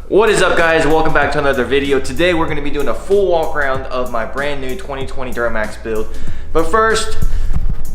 What is up, guys? Welcome back to another video. Today we're going to be doing a full walk around of my brand new 2020 Duramax build. But first,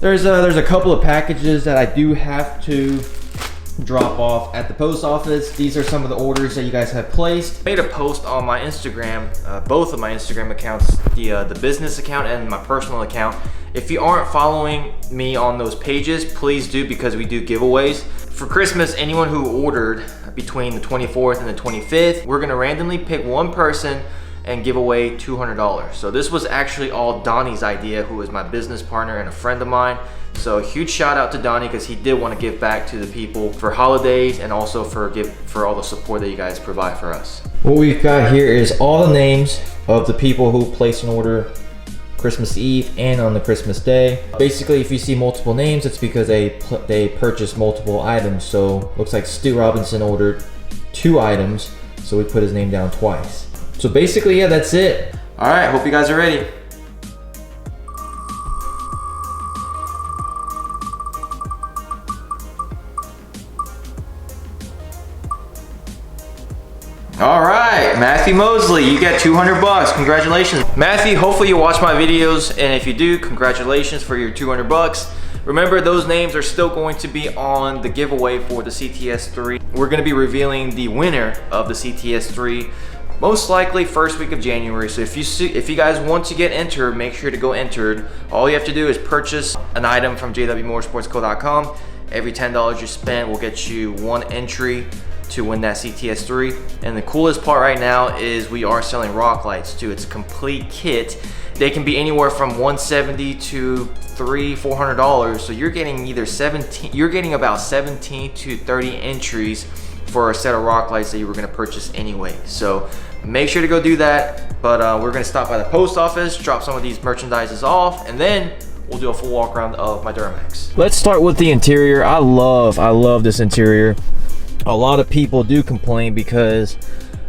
there's a couple of packages that I do have to drop off at the post office. These are some of the orders that you guys have placed. I made a post on my Instagram, both of my Instagram accounts, the business account and my personal account. If you aren't following me on those pages, please do, because we do giveaways. For Christmas, anyone who ordered between the 24th and the 25th, we're gonna randomly pick one person and give away $200. So this was actually all Donnie's idea, who is my business partner and a friend of mine. So a huge shout out to Donnie, because he did want to give back to the people for holidays and also for all the support that you guys provide for us. What we've got here is all the names of the people who placed an order Christmas Eve and on the Christmas day. Basically, if you see multiple names, it's because they purchased multiple items. So looks like Stu Robinson ordered 2 items, so we put his name down twice. So basically, yeah, that's it. All right, hope you guys are ready. All right, Matthew Mosley, you got 200 bucks. Congratulations. Matthew, hopefully you watch my videos, and if you do, congratulations for your 200 bucks. Remember, those names are still going to be on the giveaway for the CTS3. We're gonna be revealing the winner of the CTS3 most likely first week of January. So if you guys want to get entered, make sure to go entered. All you have to do is purchase an item from jwmotorsportsco.com. Every $10 you spend will get you 1 entry to win that CTS3. And the coolest part right now is we are selling rock lights too. It's a complete kit. They can be anywhere from $170 to $300-$400. So you're getting about 17 to 30 entries for a set of rock lights that you were gonna purchase anyway. So make sure to go do that. But we're gonna stop by the post office, drop some of these merchandises off, and then we'll do a full walk around of my Duramax. Let's start with the interior. I love this interior. A lot of people do complain because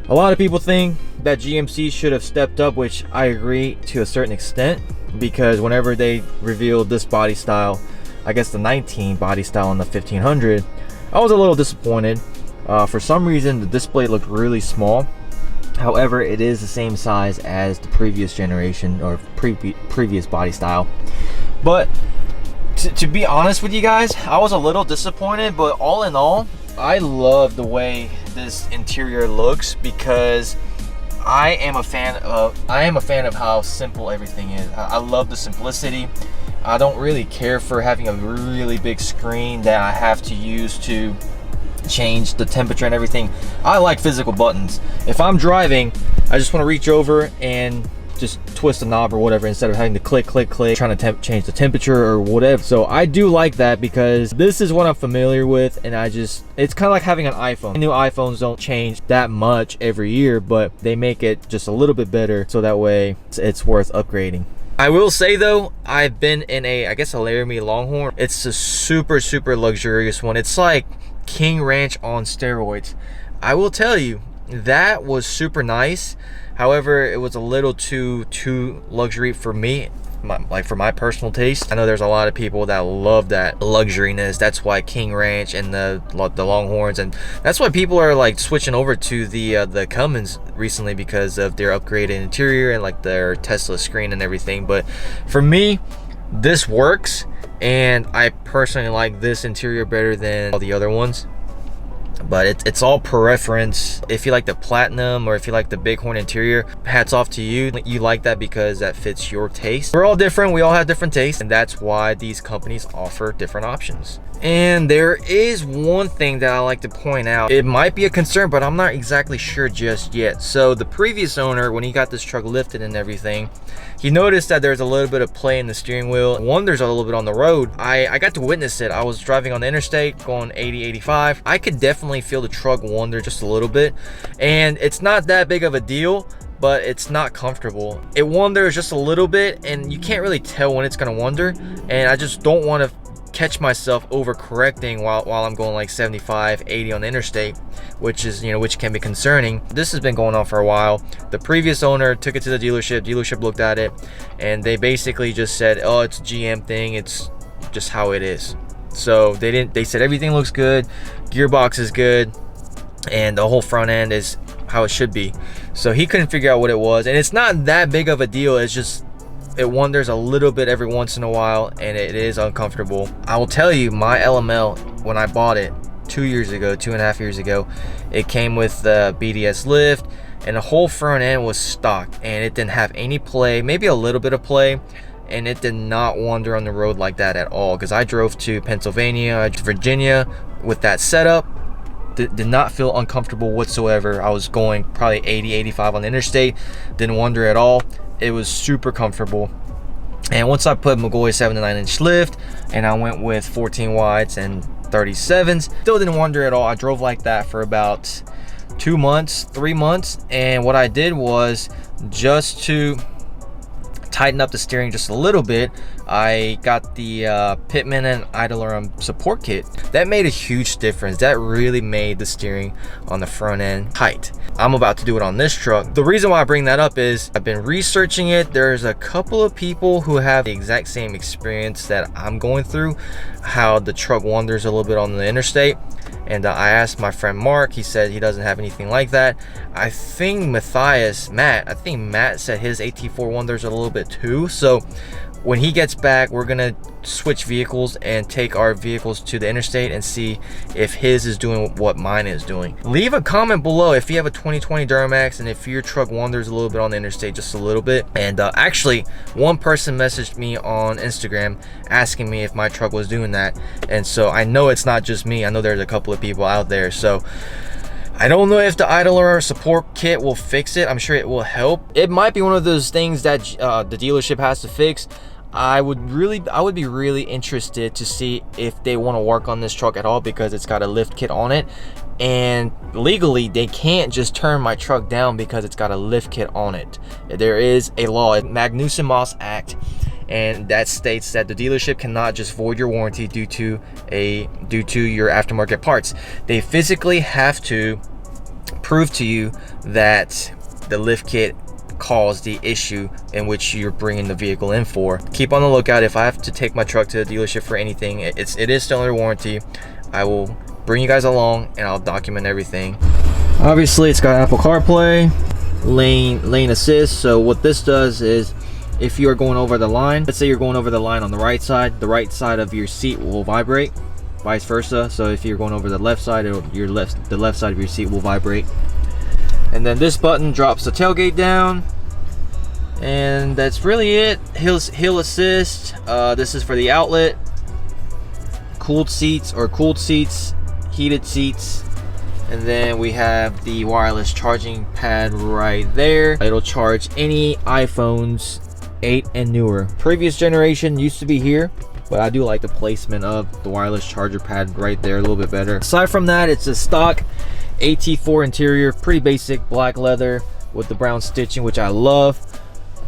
a lot of people think that GMC should have stepped up, which I agree to a certain extent, because whenever they revealed this body style, I guess the 19 body style on the 1500, I was a little disappointed. For some reason, the display looked really small. However, it is the same size as the previous generation or previous body style. But to be honest with you guys, I was a little disappointed, but all in all, I love the way this interior looks, because I am a fan of how simple everything is. I love the simplicity. I don't really care for having a really big screen that I have to use to change the temperature and everything. I like physical buttons. If I'm driving, I just want to reach over and just twist a knob or whatever, instead of having to click trying to change the temperature or whatever. So I do like that, because this is what I'm familiar with, and it's kind of like having an iPhone. New iPhones don't change that much every year, but they make it just a little bit better, so that way it's worth upgrading. I will say though, I've been in I guess a Laramie Longhorn. It's a super luxurious one. It's like King Ranch on steroids. I will tell you, that was super nice. However, it was a little too luxury for me, like for my personal taste. I know there's a lot of people that love that luxuriness. That's why King Ranch and the Longhorns, and that's why people are like switching over to the Cummins recently, because of their upgraded interior and like their Tesla screen and everything. But for me, this works, and I personally like this interior better than all the other ones. But it's all preference. If you like the platinum or if you like the bighorn interior, hats off to you. You like that because that fits your taste. We're all different, we all have different tastes, and that's why these companies offer different options. And there is one thing that I like to point out. It might be a concern, but I'm not exactly sure just yet. So the previous owner, when he got this truck lifted and everything, he noticed that there's a little bit of play in the steering wheel. There's a little bit on the road. I got to witness it. I was driving on the interstate going 80, 85. I could definitely feel the truck wander just a little bit. And it's not that big of a deal, but it's not comfortable. It wanders just a little bit, and you can't really tell when it's gonna wander. And I just don't want to catch myself overcorrecting while I'm going like 75, 80 on the interstate, which can be concerning. This has been going on for a while. The previous owner took it to the dealership looked at it, and they basically just said, oh, it's a GM thing, it's just how it is. So they said everything looks good, gearbox is good, and the whole front end is how it should be. So he couldn't figure out what it was, and it's not that big of a deal. It's just it wanders a little bit every once in a while, and it is uncomfortable. I will tell you, my LML, when I bought it 2 years ago, 2.5 years ago, it came with the BDS lift, and the whole front end was stock, and it didn't have any play, maybe a little bit of play, and it did not wander on the road like that at all. Because I drove to Pennsylvania, Virginia with that setup. Did not feel uncomfortable whatsoever. I was going probably 80, 85 on the interstate. Didn't wander at all. It was super comfortable. And once I put McGaughy 7 to 9 inch lift, and I went with 14 wides and 37s, still didn't wander at all. I drove like that for about 2 months, 3 months. And what I did was, just to tighten up the steering just a little bit, I got the Pitman and idler support kit. That made a huge difference. That really made the steering on the front end tight. I'm about to do it on this truck. The reason why I bring that up is I've been researching it. There's a couple of people who have the exact same experience that I'm going through, how the truck wanders a little bit on the interstate. And I asked my friend Mark. He said he doesn't have anything like that. I think Matt said his AT4 wanders a little bit too. So when he gets back, we're gonna switch vehicles and take our vehicles to the interstate and see if his is doing what mine is doing. Leave a comment below if you have a 2020 Duramax and if your truck wanders a little bit on the interstate, just a little bit. And actually, one person messaged me on Instagram asking me if my truck was doing that, and so I know it's not just me. I know there's a couple of people out there. So I don't know if the idler support kit will fix it. I'm sure it will help. It might be one of those things that the dealership has to fix. I would be really interested to see if they want to work on this truck at all, because it's got a lift kit on it, and legally they can't just turn my truck down because it's got a lift kit on it. There is a law, Magnuson-Moss Act, and that states that the dealership cannot just void your warranty due to your aftermarket parts. They physically have to prove to you that the lift kit caused the issue in which you're bringing the vehicle in for. Keep on the lookout. If I have to take my truck to the dealership for anything, it is still under warranty. I will bring you guys along and I'll document everything. Obviously, it's got Apple CarPlay, lane assist. So what this does is, if you are going over the line, let's say you're going over the line on the right side of your seat will vibrate, vice versa. So if you're going over the left side, the left side of your seat will vibrate. And then this button drops the tailgate down, and that's really it. Hill assist. This is for the outlet. Cooled seats, heated seats. And then we have the wireless charging pad right there. It'll charge any iPhones 8 and newer. Previous generation used to be here, but I do like the placement of the wireless charger pad right there a little bit better. Aside from that, it's a stock AT4 interior, pretty basic black leather with the brown stitching, which I love.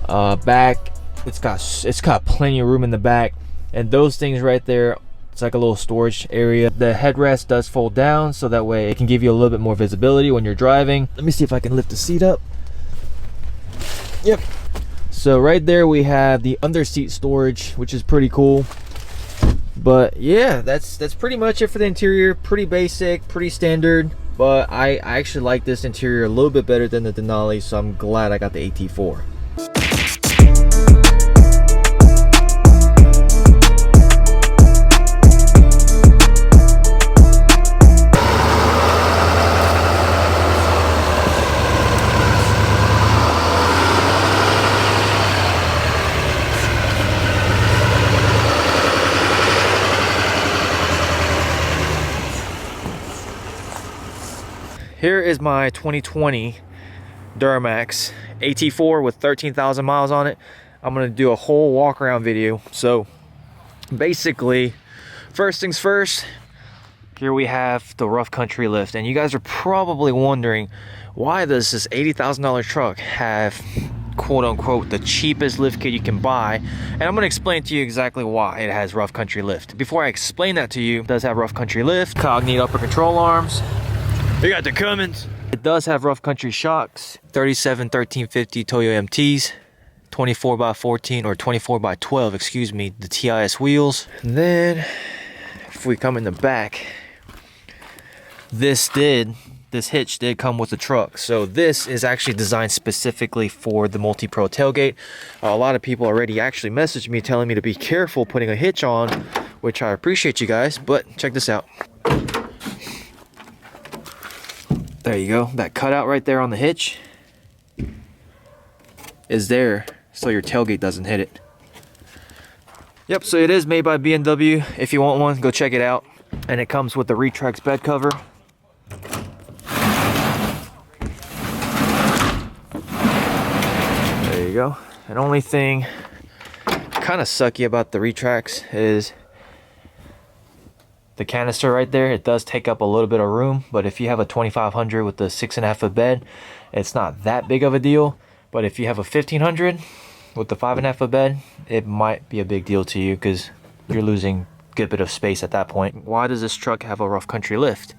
Back, it's got plenty of room in the back, and those things right there, it's like a little storage area. The headrest does fold down, so that way it can give you a little bit more visibility when you're driving. Let me see if I can lift the seat up. Yep. So right there we have the under seat storage, which is pretty cool. But yeah, that's pretty much it for the interior. Pretty basic, pretty standard. But I actually like this interior a little bit better than the Denali, so I'm glad I got the AT4. Here is my 2020 Duramax AT4 with 13,000 miles on it. I'm gonna do a whole walk around video. So basically, first things first, here we have the rough country lift. And you guys are probably wondering, why does this $80,000 truck have quote unquote the cheapest lift kit you can buy? And I'm going to explain to you exactly why it has rough country lift. Before I explain that to you, it does have rough country lift, cognate upper control arms. You got the Cummins. It does have rough country shocks, 37 1350 Toyo MTs, 24x14 or 24x12, excuse me, the TIS wheels. And then if we come in the back, this did this hitch did come with the truck. So this is actually designed specifically for the multi-pro tailgate. A lot of people already actually messaged me telling me to be careful putting a hitch on, which I appreciate you guys, but check this out. There you go. That cutout right there on the hitch is there so your tailgate doesn't hit it. Yep, so it is made by BMW. If you want one, go check it out. And it comes with the Retrax bed cover. There you go. And only thing kind of sucky about the Retrax is the canister right there. It does take up a little bit of room, but if you have a 2500 with the 6.5 foot bed, it's not that big of a deal. But if you have a 1500 with the 5.5 foot bed, it might be a big deal to you because you're losing a good bit of space at that point. Why does this truck have a rough country lift?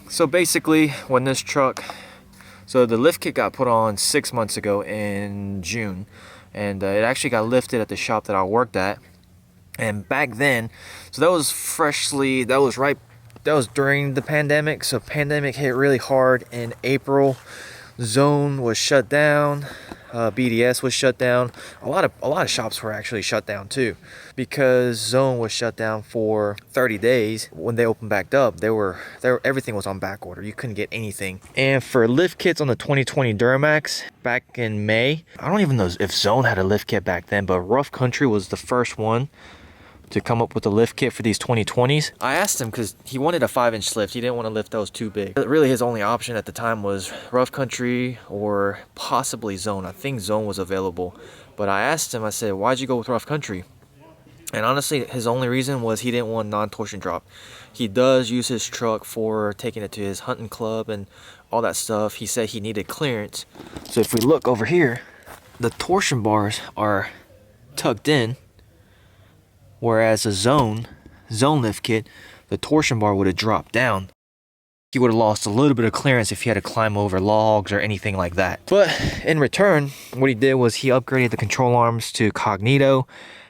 So basically, when this truck, so the lift kit got put on 6 months ago in June, and it actually got lifted at the shop that I worked at. And back then, so that was during the pandemic. So pandemic hit really hard in April. Zone was shut down. BDS was shut down. A lot of shops were actually shut down too, because Zone was shut down for 30 days. When they opened back up, everything was on back order. You couldn't get anything. And for lift kits on the 2020 Duramax back in May, I don't even know if Zone had a lift kit back then, but Rough Country was the first one to come up with a lift kit for these 2020s. I asked him because he wanted a 5-inch lift. He didn't want to lift those too big. But really his only option at the time was Rough Country or possibly Zone. I think Zone was available. But I asked him, I said, why'd you go with Rough Country? And honestly, his only reason was he didn't want non-torsion drop. He does use his truck for taking it to his hunting club and all that stuff. He said he needed clearance. So if we look over here, the torsion bars are tucked in. Whereas a Zone lift kit, the torsion bar would have dropped down. He would have lost a little bit of clearance if he had to climb over logs or anything like that. But in return, what he did was he upgraded the control arms to Cognito,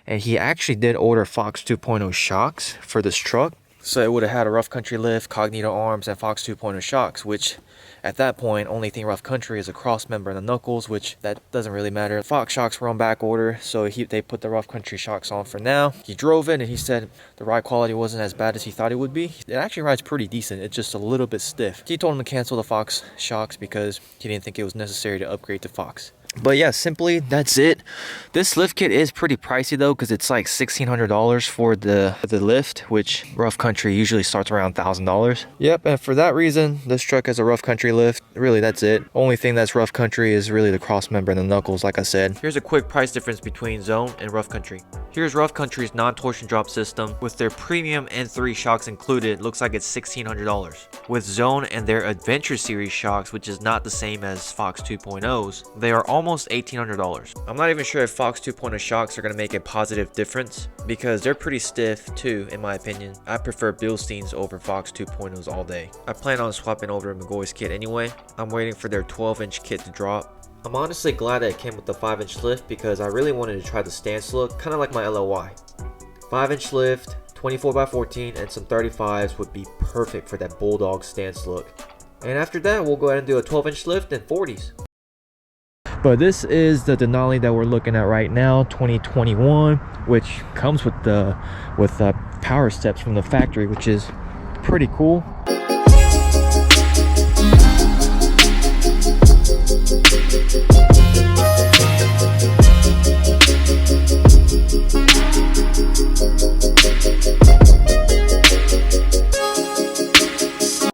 and he actually did order Fox 2.0 shocks for this truck. So it would have had a Rough Country lift, Cognito arms, and Fox 2.0 shocks, which at that point, only thing Rough Country is a cross member and the knuckles, which that doesn't really matter. Fox shocks were on back order, so they put the Rough Country shocks on for now. He drove it and he said the ride quality wasn't as bad as he thought it would be. It actually rides pretty decent. It's just a little bit stiff. He told him to cancel the Fox shocks because he didn't think it was necessary to upgrade to Fox. But yeah, simply that's it. This lift kit is pretty pricey though, because it's like $1,600 for the lift, which Rough Country usually starts around $1,000. Yep, and for that reason, this truck has a Rough Country lift. Really, that's it. Only thing that's Rough Country is really the cross member and the knuckles, like I said. Here's a quick price difference between Zone and Rough Country. Here's Rough Country's non-torsion drop system with their premium N3 shocks included. Looks like it's $1,600. With Zone and their Adventure Series shocks, which is not the same as Fox 2.0s, they are almost $1,800. I'm not even sure if Fox 2.0 shocks are going to make a positive difference because they're pretty stiff too, in my opinion. I prefer Bilsteins over Fox 2.0s all day. I plan on swapping over to McGaughy's kit anyway. I'm waiting for their 12-inch kit to drop. I'm honestly glad that it came with the 5-inch lift because I really wanted to try the stance look, kind of like my LLY. 5-inch lift, 24x14, and some 35s would be perfect for that bulldog stance look. And after that, we'll go ahead and do a 12-inch lift and 40s. But this is the Denali that we're looking at right now, 2021, which comes with power steps from the factory, which is pretty cool.